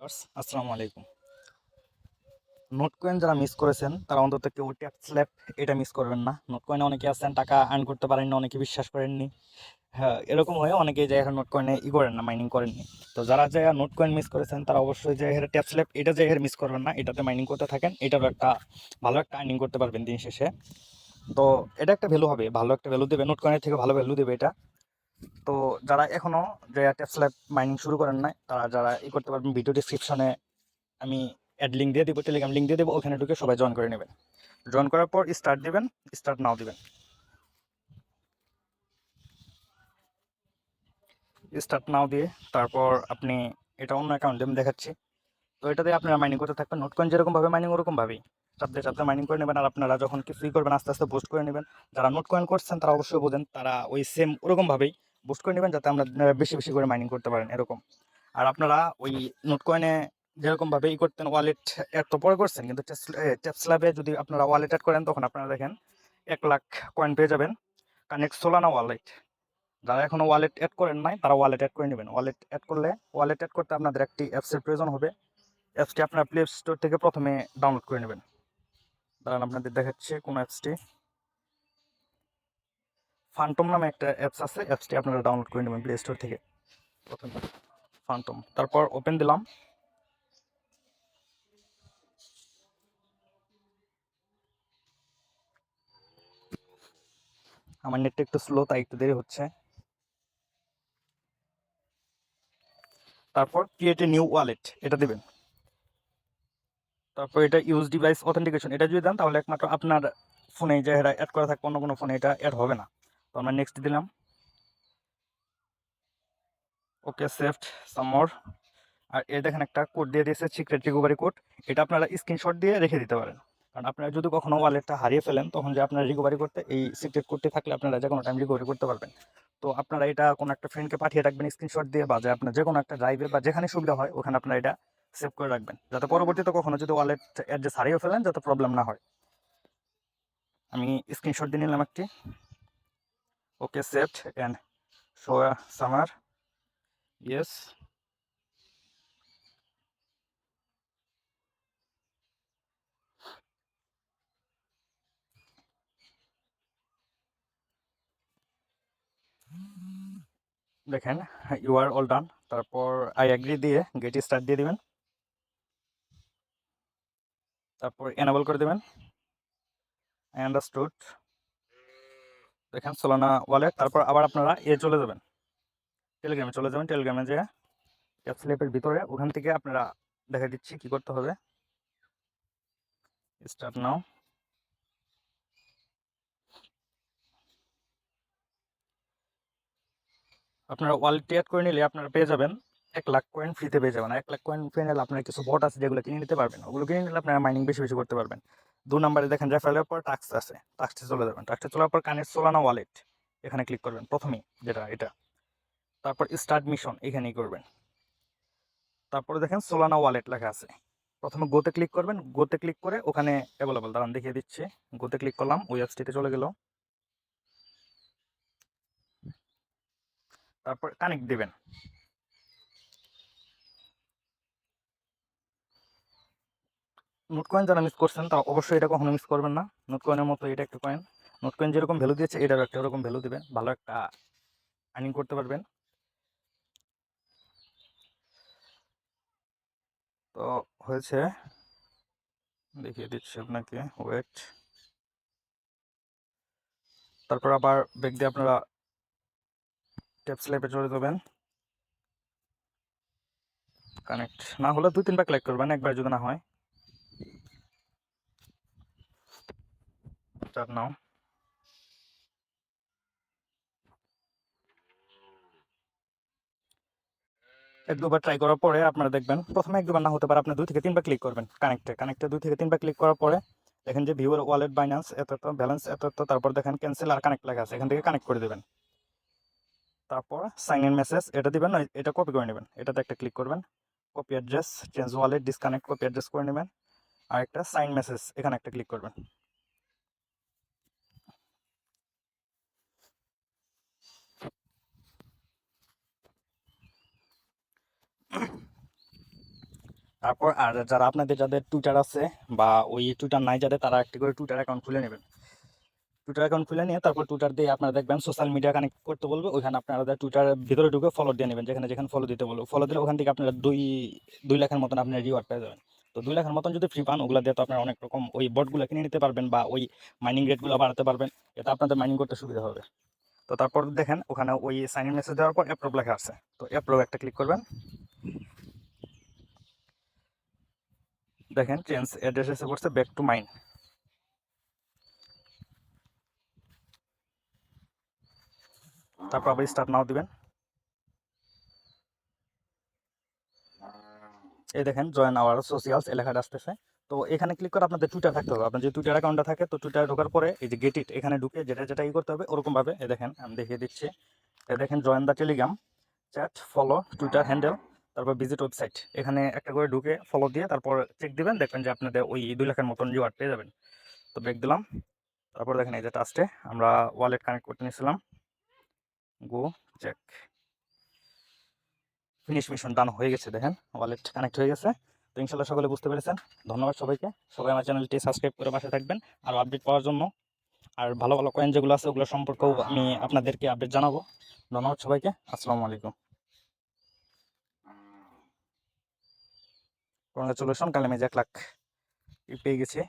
আসসালামু আলাইকুম। Note coin যারা মিস করেছেন তারা অন্তত কেউ ট্যাপ স্ল্যাপ এটা মিস করবেন না। নোট কয়েনে অনেকে আছেন টাকা আর্ন করতে পারেননি, অনেকে বিশ্বাস করেননি। হ্যাঁ, এরকম হয়ে অনেকে যায় নোট কয়েনে করেন না, মাইনিং করেননি। তো যারা যায় নোট কয়েন মিস করেছেন তারা অবশ্যই যে ট্যাপ স্ল্যাপ এটা যে মিস করবেন না, এটাতে মাইনিং করতে থাকেন। এটারও একটা ভালো একটা আর্নিং করতে পারবেন দিন শেষে। তো এটা একটা ভ্যালু হবে, ভালো একটা ভ্যালু দেবে, নোট কয়েনের থেকে ভালো ভ্যালু দেবে এটা। তো যারা এখনো যে ট্যাপ স্ল্যাপ মাইনিং শুরু করেন নাই তারা যারা করতে পারবেন, ভিডিও ডিসক্রিপশনে আমি অ্যাড লিঙ্ক দিয়ে দেবো, টেলিগ্রাম লিঙ্ক দিয়ে দেবো, ওখানে ঢুকে সবাই জয়েন করে নেবেন। জয়েন করার পর স্টার্ট দিবেন, স্টার্ট নাও দিবেন। স্টার্ট নাও দিয়ে তারপর আপনি এটা অন্য অ্যাকাউন্টে আমি দেখাচ্ছি। তো এটাতে আপনারা মাইনিং করতে থাকবেন। নোটকয়েন যেরকমভাবে মাইনিং ওরকমভাবেই চাপতে চাপতে মাইনিং করে নেবেন। আর আপনারা যখন কিছুই করবেন আস্তে আস্তে বুস্ট করে নেবেন। যারা নোটকয়েন করছেন তারা অবশ্যই বোঝেন, তারা ওই সেম ওরকমভাবেই বুস্ট করে নেবেন যাতে আমরা বেশি বেশি করে মাইনিং করতে পারেন এরকম। আর আপনারা ওই নোটকয়েনে যেরকমভাবে করতেন, ওয়ালেট অ্যাড তো পরে করছেন, কিন্তু ট্যাপস্ল্যাবে যদি আপনারা ওয়ালেট অ্যাড করেন তখন আপনারা দেখেন 1 লাখ কয়েন পেয়ে যাবেন। Connect Solana wallet. যারা এখনো ওয়ালেট অ্যাড করেন নাই তারা ওয়ালেট অ্যাড করে নেবেন। ওয়ালেট অ্যাড করলে, ওয়ালেট অ্যাড করতে আপনাদের একটি অ্যাপসের প্রয়োজন হবে। অ্যাপসটি আপনার প্লে স্টোর থেকে প্রথমে ডাউনলোড করে নেবেন। দাঁড়ান আপনাদের দেখাচ্ছে কোন অ্যাপসটি। ফান্টম নামে একটা অ্যাপস আছে, অ্যাপসটি আপনারা ডাউনলোড করে নেবেন প্লে স্টোর থেকে প্রথমে। ফান্টম, তারপর ওপেন দিলাম। আমার নেটটা একটু স্লো তাই একটু দেরি হচ্ছে। তারপর ক্রিয়েট এ নিউ ওয়ালেট এটা দিবেন। তারপর এটা ইউজ ডিভাইস অথেন্টিকেশন এটা যদি দেন তাহলে একমাত্র আপনার ফোনে যে এটা অ্যাড করা থাকবে, অন্য কোনো ফোনে এটা অ্যাড হবে না। তো আমরা নেক্সট দিলাম। ওকে, সেভড সাম মোর। আর এর দেখেন একটা কোড দিয়ে দিয়েছে, সিক্রেট রিকভারি কোড। এটা আপনারা স্ক্রিনশট দিয়ে রেখে দিতে পারেন। কারণ আপনারা যদি কখনো ওয়ালেটটা হারিয়ে ফেলেন তখন যে আপনারা রিকভারি করতে এই সিক্রেট কোডটি থাকলে আপনারা যে কোনো টাইম রিকভারি করতে পারবেন। তো আপনারা এটা কোনো একটা ফ্রেন্ডকে পাঠিয়ে রাখবেন স্ক্রিনশট দিয়ে, বা যে আপনার যে কোনো একটা ড্রাইভে বা যেখানে সুবিধা হয় ওখানে আপনারা এটা সেভ করে রাখবেন, যাতে পরবর্তীতে কখনো যদি ওয়ালেট অ্যাড্রেস হারিয়ে ফেলেন যাতে প্রবলেম না হয়। আমি স্ক্রিনশট দিয়ে নিলাম একটি। Okay, saved and show summer. Yes. দেখেন ইউ আর অল ডান। তারপর আই অ্যাগ্রি দিয়ে গেট স্টার্ট দিয়ে দিবেন। তারপর এনাবল করে দেবেন। I understood. দেখেন সোলানা ওয়ালেট। তারপর আবার আপনারা চলে যাবেন, টেলিগ্রামে চলে যাবেন। টেলিগ্রামে যে অ্যাপসের ভিতরে ওখান থেকে আপনারা দেখা দিচ্ছি কি করতে হবে। Start now. আপনারা ওয়ালেট অ্যাড করে নিলে আপনারা পেয়ে যাবেন 1 লাখ কয়েন ফ্রিতে পেয়ে যাবেন। 1 লাখ কয়েন ফ্রি নিলে আপনার কিছু বট আছে যেগুলো কিনে নিতে পারবেন, ওগুলো কিনে নিলে আপনারা মাইনিং বেশি বেশি করতে পারবেন। 2 নম্বরে দেখেন রেফারেলের পর টাস্ক আছে, টাস্কে চলে যাবেন। টাস্কে চলার পর কানেক্ট সোলানা ওয়ালেট এখানে ক্লিক করবেন প্রথমেই, যেটা এটা। তারপর স্টার্ট মিশন এখানেই করবেন। তারপরে দেখেন সোলানা ওয়ালেট লেখা আছে, প্রথমে গোতে ক্লিক করবেন। গোতে ক্লিক করে ওখানে অ্যাভেলেবল, দাঁড়ান দেখিয়ে দিচ্ছি। গোতে ক্লিক করলাম, ওই অ্যাপসটিতে চলে গেল। তারপর কানেক্ট দিবেন। নোট কয়েন যারা মিস করছেন তারা অবশ্যই এটা কখনো মিস করবেন না। নোট কয়েনের মতো এটা একটা কয়েন। নোট কয়েন যেরকম ভ্যালু দিয়েছে এটারও একটা ওরকম ভ্যালু দিবে, ভালো একটা আর্নিং করতে পারবেন। তো হয়েছে, দেখিয়ে দিচ্ছি আপনাকে, ওয়েট। তারপর আবার ব্যাক দিয়ে আপনারা ট্যাপ স্ল্যাপে চলে যাবেন। কানেক্ট না হলে 2-3 বার ক্লিক করবেন, একবার যদি না হয়। Start now. 1-2 বার ট্রাই করার পরে আপনারা দেখবেন, প্রথমে 1-2 বার না হতে পারে, আপনি 2 থেকে 3 বার ক্লিক করবেন কানেক্টে 2 থেকে 3 বার ক্লিক করার পরে দেখেন যে ভিউর ওয়ালেট বাইন্যান্স এত এত, ব্যালেন্স এত এত, তারপর দেখেন ক্যান্সেল আর কানেক্ট লেখা আছে, এখান থেকে কানেক্ট করে দেবেন। তারপর সাইন ইন মেসেজ এটা দিবেন, এটা কপি করে নেবেন, এটাতে একটা ক্লিক করবেন। Copy address, change wallet, disconnect, copy address করে নেবেন। আর একটা সাইন মেসেজ এখানে একটা ক্লিক করবেন। তারপর আর যারা আপনাদের যাদের টুইটার আছে বা ওই টুইটার নাই যাদের, তারা একটি করে টুইটার অ্যাকাউন্ট খুলে নেবেন। টুইটার অ্যাকাউন্ট খুলে নিয়ে তারপর টুইটার দিয়ে আপনারা দেখবেন সোশ্যাল মিডিয়া কানেক্ট করতে বলবে, ওইখানে আপনারা টুইটারের ভিতরে ঢুকে ফলো দিয়ে নেবেন, যেখানে যেখানে ফলো দিতে বলবো। ফলো দিলে ওখান থেকে আপনারা 2 লাখের মতন আপনার রিওয়ার্ড পেয়ে যাবেন। তো 2 লাখের মতন যদি ফ্রি পান, ওগুলা দিয়ে তো আপনারা অনেক রকম ওই বটগুলো কিনে নিতে পারবেন বা ওই মাইনিং রেটগুলো বাড়াতে পারবেন। এতে আপনাদের মাইনিং করতে সুবিধা হবে। তো তারপর দেখেন ওখানে ওই সাইন ইন মেসেজ দেওয়ার পর অ্যাপ্রুভ লেখা আছে, তো অ্যাপ্রুভ একটা ক্লিক করবেন। দেখেন চেঞ্জ অ্যাড্রেস এসে পড়ছে ব্যাক টু মাইন। তারপর আবার স্টার্ট নাও দিবেন। এই দেখেন জয়েন আওয়ার সোশিয়ালস এই লেখাটা আসতেছে। তো এখানে ক্লিক করে আপনাদের টুইটার থাকতে হবে। আপনার যে টুইটার অ্যাকাউন্টটা থাকে, তো টুইটারে ঢোকার পরে এই যে গেট ইট এখানে ঢুকে যেটা যেটা করতে হবে ওরকম ভাবে এই দেখেন আমি দেখিয়ে দিচ্ছি। এই দেখেন join the Telegram chat, follow Twitter handle, তারপর ভিজিট ওয়েবসাইট, এখানে একটা করে ঢুকে ফলো দিয়ে তারপর চেক দিবেন, দেখবেন যে আপনাদের ওই 2 লাখের মতন রিওয়ার্ড পেয়ে যাবেন। তো ব্রেক দিলাম। তারপর দেখেন এই যে টাস্টে আমরা ওয়ালেট কানেক্ট করতে নিয়েছিলাম, গো চেক, ফিনিশ মিশন ডান হয়ে গেছে। দেখেন ওয়ালেট কানেক্ট হয়ে গেছে। তো ইনশাল্লাহ সকলে বুঝতে পেরেছেন। ধন্যবাদ সবাইকে। সবাই আমার চ্যানেলটি সাবস্ক্রাইব করে পাশে থাকবেন আর আপডেট পাওয়ার জন্য। আর ভালো ভালো কয়েন যেগুলো আছে ওগুলো সম্পর্কেও আমি আপনাদেরকে আপডেট জানাবো। ধন্যবাদ সবাইকে। আসসালামু আলাইকুম। কংগ্রাচুলেশন, কাল আমি 1 লাখ পেয়ে গেছি।